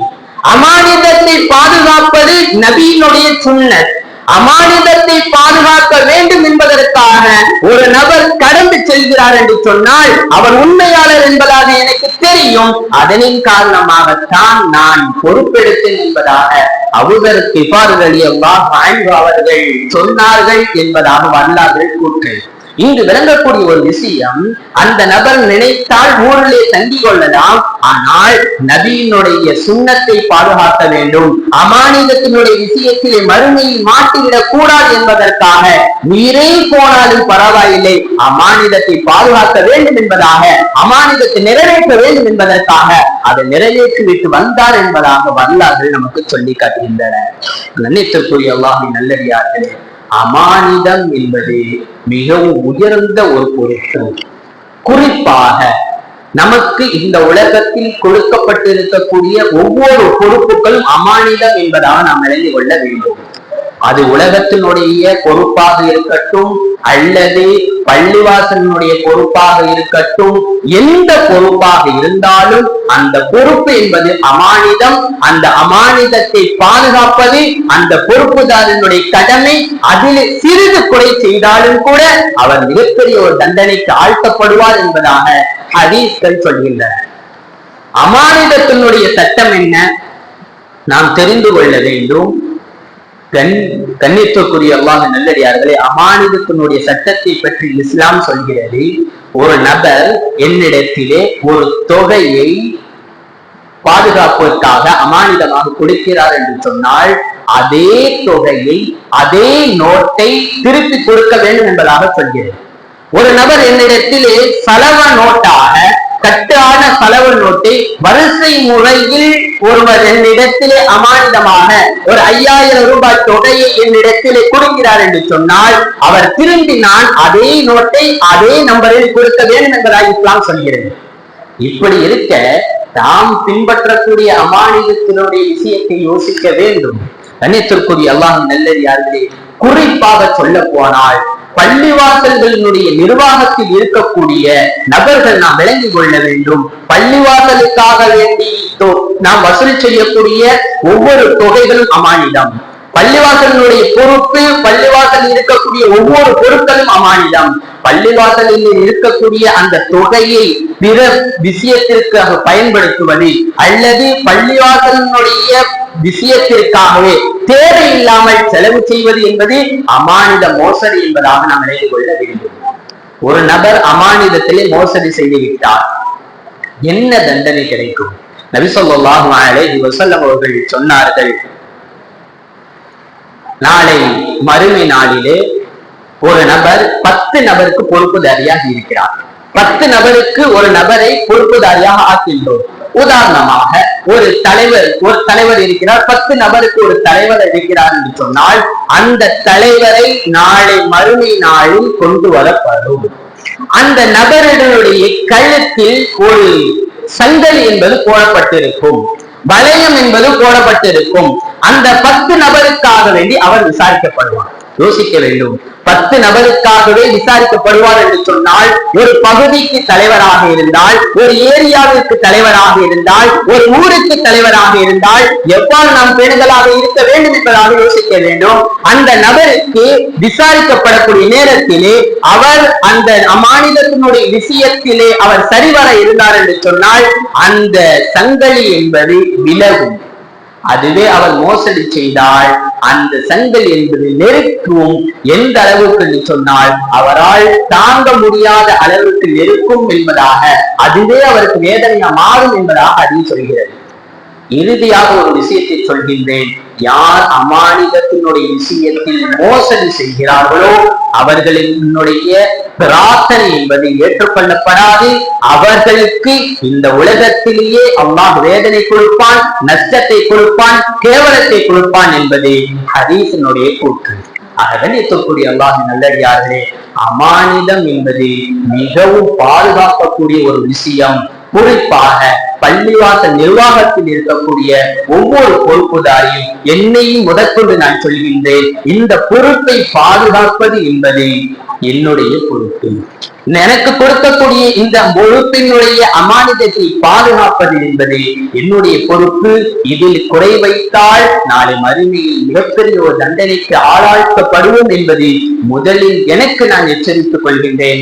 அமானிதத்தை பாதுகாப்பது நபியினுடைய சுன்னத், அமானிதத்தை பாதுகாக்க வேண்டும் என்பதற்காக ஒரு நபர் கடந்து செல்கிறார் என்று சொன்னால் அவர் உண்மையாளர் என்பதாக எனக்கு தெரியும், அதனின் காரணமாகத்தான் நான் பொறுப்பெடுத்தேன் என்பதாக அபூதர் கிஃபாரி ரலியல்லாஹு அன்ஹு அவர்கள் சொன்னார்கள் என்பதாக வரலாறு கூற்று. இங்கு விளங்கக்கூடிய ஒரு விஷயம், அந்த நபர் நினைத்தால் ஊரிலே தங்கிக் கொள்ளலாம், ஆனால் நபியினுடைய சுன்னத்தை பாதுகாக்க வேண்டும், அமானிதத்தினுடைய விஷயத்திலே மறுமையில் மாட்டிவிடக் கூடாது என்பதற்காக உயிரே போனாலும் பரவாயில்லை, அமானிதத்தை பாதுகாக்க வேண்டும் என்பதாக, அமானிதத்தை நிறைவேற்ற வேண்டும் என்பதற்காக அதை நிறைவேற்றி விட்டு வந்தார் என்பதாக வரலாறு நமக்கு சொல்லி காட்டுகின்றன. கண்ணியத்திற்குரிய அல்லாஹ்வின் நல்லடியார்களே, அமானிதம் என்பது மிகவும் உயர்ந்த ஒரு பொருட்டு. குறிப்பாக நமக்கு இந்த உலகத்தில் கொடுக்கப்பட்டிருக்கக்கூடிய ஒவ்வொரு பொறுப்புகளும் அமானிதம் என்பதாக நாம் விளங்கி கொள்ள வேண்டும். அது உலகத்தினுடைய பொறுப்பாக இருக்கட்டும் அல்லது பள்ளிவாசலினுடைய பொறுப்பாக இருக்கட்டும், எந்த பொறுப்பாக இருந்தாலும் அந்த பொறுப்பு என்பது அமானிதம். அந்த அமானிதத்தை பாதுகாப்பது அந்த பொறுப்புதாரனுடைய கடமை. அதில் சிறிது குறை செய்தாலும் கூட அவர் மிகப்பெரிய ஒரு தண்டனைக்கு ஆழ்த்தப்படுவார் என்பதாக ஹதீஸ்கள் சொல்கின்றன. அமானிதத்தினுடைய சட்டம் என்ன நாம் தெரிந்து கொள்ள வேண்டும். கண்ணியத்திற்குரிய அல்லாஹ் நல்லடியார்களே, அமானிதத்தினுடைய சட்டத்தை பற்றி இஸ்லாம் சொல்கிறது. ஒரு நபர் என்னிடத்திலே ஒரு தொகையை பாதுகாப்பதற்காக அமானிதமாக கொடுக்கிறார் என்று சொன்னால் அதே தொகையை, அதே நோட்டை திருப்பி கொடுக்க வேண்டும் என்பதாக சொல்கிறது. ஒரு நபர் என்னிடத்திலே செலவ நோட்டாக, கட்டான செலவு நோட்டை வரிசை முறையில் ஒருவர் என்னிடத்திலே அமானிதமாக ஒரு 5000 ரூபாய் தொகையை என்னிடத்திலே கொடுக்கிறார் என்று சொன்னால் அவர் திரும்பி நான் அதே நோட்டை அதே நம்பரில் கொடுக்க வேண்டும் என்பதாக இஸ்லாம் சொல்கிறது. இப்படி இருக்க நாம் பின்பற்றக்கூடிய அமானிதத்தினுடைய விஷயத்தை யோசிக்க வேண்டும். கண்ணியத்திற்குரிய அல்லாஹ்வின் நல்லடியார்களே, குறிப்பாக சொல்ல போனால் பள்ளிவாசல்களினுடைய நிர்வாகத்தில் இருக்கக்கூடிய நபர்கள் நாம் விளங்கிக் கொள்ள வேண்டும். பள்ளிவாசலுக்காக வேண்டி நாம் வசூல் செய்யக்கூடிய ஒவ்வொரு தொகைகளும் அமானிதம். பள்ளிவாசலினுடைய பொறுப்பு, பள்ளிவாசலில் இருக்கக்கூடிய ஒவ்வொரு பொருட்களும் அமானிதம். பள்ளிவாசலில் இருக்கக்கூடிய அந்த தொகையை பிற விஷயத்திற்காக பயன்படுத்துவது அல்லது பள்ளிவாசலினுடைய விஷயத்திற்காகவே தேவையில்லாமல் செலவு செய்வது என்பது அமானித மோசடி என்பதாக நாம் நினைத்து கொள்ள வேண்டும். ஒரு நபர் அமானிதத்திலே மோசடி செய்து விட்டார், என்ன தண்டனை கிடைக்கும்? நபி ஸல்லல்லாஹு அலைஹி வஸல்லம் அவர்கள் சொன்னார்கள், நாளை மறுமை நாளிலே ஒரு நபர் 10 நபருக்கு பொறுப்புதாரியாக இருக்கிறார். 10 நபருக்கு ஒரு நபரை பொறுப்புதாரியாக ஆக்கின்றோம். உதாரணமாக ஒரு தலைவர் இருக்கிறார், 10 நபருக்கு ஒரு தலைவர் இருக்கிறார் என்று சொன்னால் அந்த தலைவரை நாளை மறுமை நாளில் கொண்டு வரப்படும். அந்த நபர்களுடைய கழுத்தில் ஒரு சங்கலி என்பது போடப்பட்டிருக்கும், வளையம் என்பது போடப்பட்டிருக்கும். அந்த 10 நபருக்காக வேண்டி அவர் விசாரிக்கப்படுவார். யோசிக்க வேண்டும். 10 நபருக்காகவே விசாரிக்கப்படுவார் என்று சொன்னால் ஒரு பகுதிக்கு தலைவராக இருந்தால், ஒரு ஏரியாவிற்கு தலைவராக இருந்தால், ஒரு ஊருக்கு தலைவராக இருந்தால் எவ்வாறு நாம் பேணுதலாக இருக்க வேண்டும் என்பதாக யோசிக்க வேண்டும். அந்த நபருக்கு விசாரிக்கப்படக்கூடிய நேரத்திலே அவர் அந்த அமானிதத்தினுடைய விஷயத்திலே அவர் சரிவர இருந்தார் என்று சொன்னால் அந்த சங்கலி என்பது விலகும். அதுவே அவர் மோசடி செய்தால் அந்த சங்கல் என்பது நெருக்கும். எந்த அளவுக்கு என்று சொன்னால் அவரால் தாங்க முடியாத அளவுக்கு நெருக்கும் என்பதாக, அதுவே அவருக்கு வேதனையா மாறும் என்பதாக அது சொல்கிறது. இறுதியாக ஒரு விஷயத்தை சொல்கின்றேன். யார் அமானிதத்தினுடைய விஷயத்தில் மோசடி செய்கிறார்களோ அவர்களினுடைய பிரார்த்தனை என்பது ஏற்றுக்கொள்ளப்படாது. அவர்களுக்கு இந்த உலகத்திலேயே அல்லாஹ் வேதனை கொடுப்பான், நஷ்டத்தை கொடுப்பான், கேவலத்தை கொடுப்பான் என்பது ஹதீஸினுடைய கூற்று. கண்ணியத்திற்குரிய அல்லாஹ்வின் நல்லடியார்களே, அமானிதம் என்பது மிகவும் பாதுகாக்கக்கூடிய ஒரு விஷயம். குறிப்பாக பள்ளிவாசல் நிர்வாகத்தில் இருக்கக்கூடிய ஒவ்வொரு பொறுப்புதாரியும் என்னையும் முதற்கொண்டு நான் சொல்கின்றேன், இந்த பொறுப்பை பாதுகாப்பது என்பது என்னுடைய பொறுப்பு. எனக்கு கொடுக்கக்கூடிய இந்த பொறுப்பினுடைய அமானிதத்தை பாதுகாப்பது என்பது என்னுடைய பொறுப்பு. இதில் குறை வைத்தால் நாளை மறுமையில் மிகப்பெரிய ஒரு தண்டனைக்கு ஆளாக்கப்படுவோம் என்பது முதலில் எனக்கு நான் எச்சரித்துக் கொள்கின்றேன்.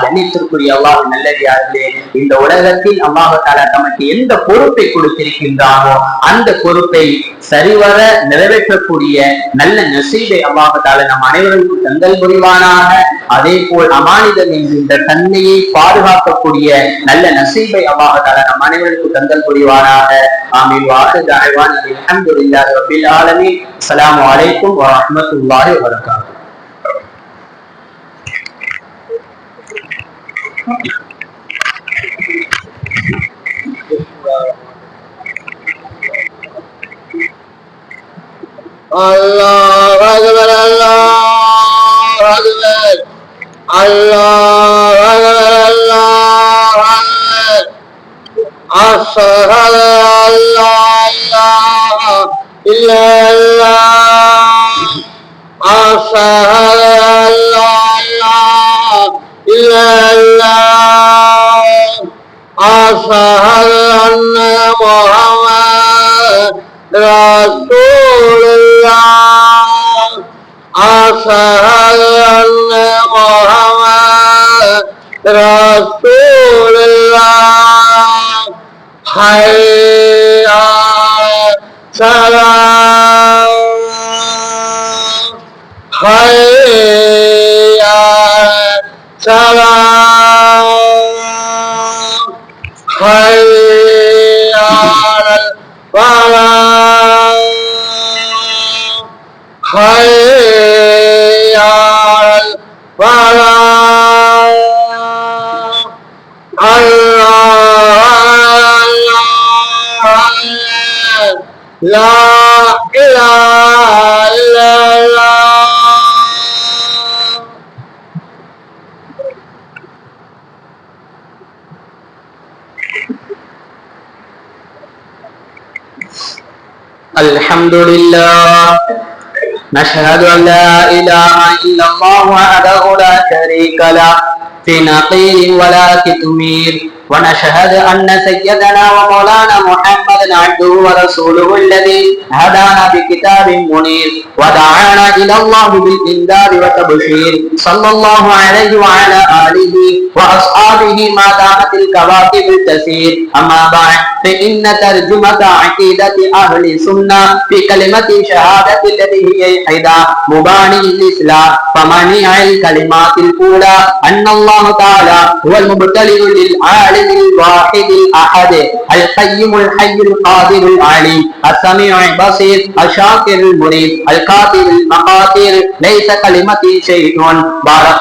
கண்ணியத்திற்குரிய அல்லாஹ் நல்லடியார்களே, இந்த உலகத்தில் அல்லாஹ் தஆலா நமக்கு எந்த பொறுப்பை கொடுத்திருக்கின்றானோ அந்த பொறுப்பை சரிவர நிறைவேற்றக்கூடிய நல்ல நசீபை அல்லாஹ் தஆலா நம் அனைவருக்கும் தந்தல் புரிவானாக. அதே போல் அமானிதம் என்கின்ற தன்மையை பாதுகாக்கக்கூடிய நல்ல நசீபை அல்லாஹ் தஆலா நம் அனைவருக்கும் தந்தல் புரிவானாக. ஆமீன். வாஹிரு தஅவானா அல்ஹம்துலில்லாஹி ரப்பில் ஆலமீன். அஸ்ஸலாமு அலைக்கும் வ ரஹ்மத்துல்லாஹி வ பரகாத்துஹு. அல்லாஹ் அக்பர், அல்லாஹ் அக்பர், அல்லாஹ் அக்பர், அல்லாஹ் அக்பர். அஷ்ஹது அல்லா இலாஹா இல்லல்லாஹ், அஷ்ஹது அல்லா இலாஹா இல்லல்லாஹ், அஷ்ஹது அன்ன முஹம்மது ரசூலுல்லாஹ், அஷ்ஹது அன்ன முஹம்மது ரசூலுல்லாஹ். ஹய்ய ஸலாம், ஹய்ய ஸலாம், ஹய்ய அலல் ஃபலாஹ், ஹய்ய அலல் ஃபலாஹ். அல்லாஹ் லா இலாஹா இல்லல்லாஹ். அல்ஹம்துலில்லாஹ். نشهد أن لا إله إلا الله وحده لا شريك له في نقير ولا كتمير، ونشهد أن سيدنا ومولانا محمدا عبده ورسوله الذي هدانا بكتاب منير ودعانا إلى الله بالإنذار والتبشير، صلى الله عليه وعلى آله وأصحابه ما دامت الكواكب تسير. أما بعد، فإن ترجمة عقيدة أهل السنة في كلمة شهادة التي هي إحدى مباني الإسلام فمنيع الكلمات الأولى أن الله تعالى هو المبتلئ للعالم الواحد الأحد القيم الحي القادر العليم السميع البصير الشاكر المريد القادر المقادير. ليس كلمتي شيء. بارك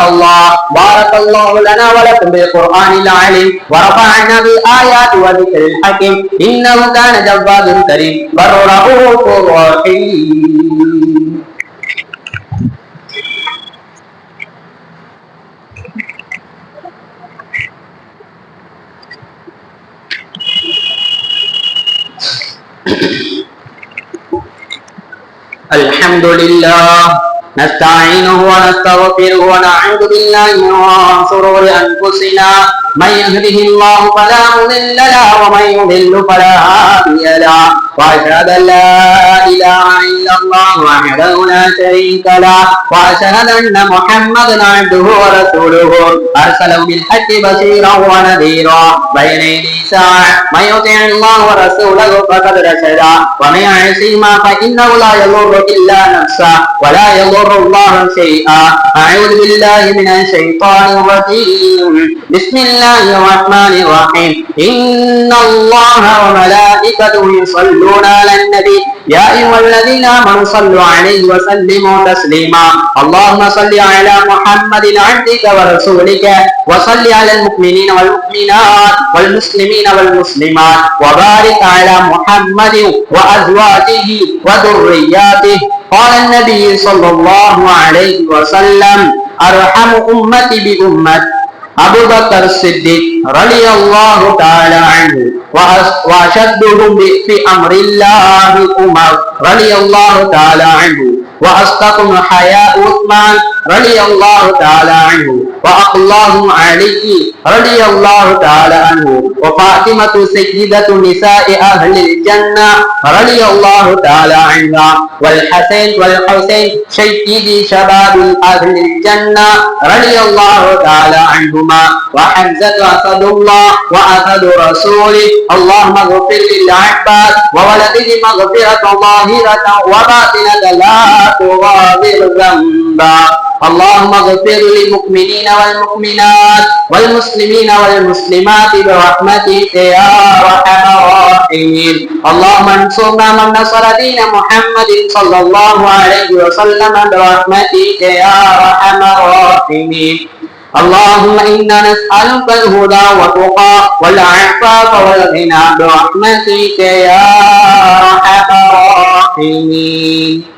الله لنا ولكم بالقرآن العليم ورفعنا بالآيات وذكر الحكيم. إنه كان جواد كريم ورؤوف رحيم. الحمد لله نستعينه ونستغفره ونعوذ بالله من شرور أنفسنا. من يهده الله فلا مضل له ومن يضلل فلا هادي له، وأشهد أن لا إله إلا الله وحده لا شريك له، وأشهد أن محمدا عبده ورسوله أرسله بالحق بشيرا ونذيرا بين يدي الساعة. من يطع الله ورسوله فقد رشد، ومن يعصهما فإنه لا يضر إلا نفسه ولا يضر الله شيئا. أعوذ بالله من الشيطان الرجيم. بسم الله الله الرحمن الرحيم إن الله وملائكته يصلون على النبي يا أيها الذين آمنوا صلوا عليه وسلموا تسليما اللهم صل على محمد عبدك ورسولك وصل على المؤمنين والمؤمنات والمسلمين والمسلمات وبارك على محمد وأزواجه وذرياته قال النبي صلى الله عليه وسلم أرحم أمتي بأمة أبو بكر الصديق رضي الله تعالى عنه وأشدهم في أمر الله عمر رضي الله تعالى عنه وأصدقهم حياء عثمان رضي الله تعالى عنه وأقلاهم علي رضي الله تعالى عنه وفاطمة سيدة نساء أهل الجنة رضي الله تعالى عنها والحسن والحسين سيدي شباب أهل الجنة رضي الله تعالى عنهما وحمزة أسد الله وأسد رسوله اللهم اغفر للعباد وولده مغفرة ظاهرة وباطنة لا تغادر ذنبا اللهم اغفر للمؤمنين والمؤمنات والمسلمين والمسلمات برحمتك يا أرحم الراحمين اللهم انصرنا من نصر دين محمد صلى الله عليه وسلم برحمتك يا أرحم الراحمين اللهم إنا نسألك الهدى والتقى والعفاف والغنى برحمتك يا أرحم الراحمين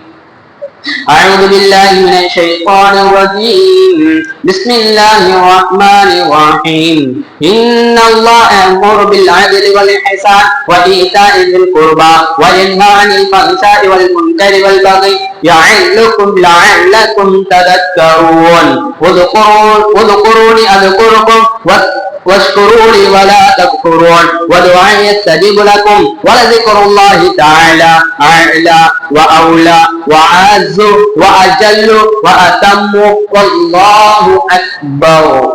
أعوذ بالله من الشيطان الرجيم بسم الله الرحمن الرحيم إن الله يأمر بالعدل والإحسان وإيتاء ذي القربى وينهى عن الفحشاء والمنكر والبغي يعظكم لعلكم تذكرون اذكروني أذكركم واشكروا لي ولا تكفرون ودعائي يستجيب لكم ولذكر الله تعالى أعلى وأولى وأعز وأجل وأتم والله أكبر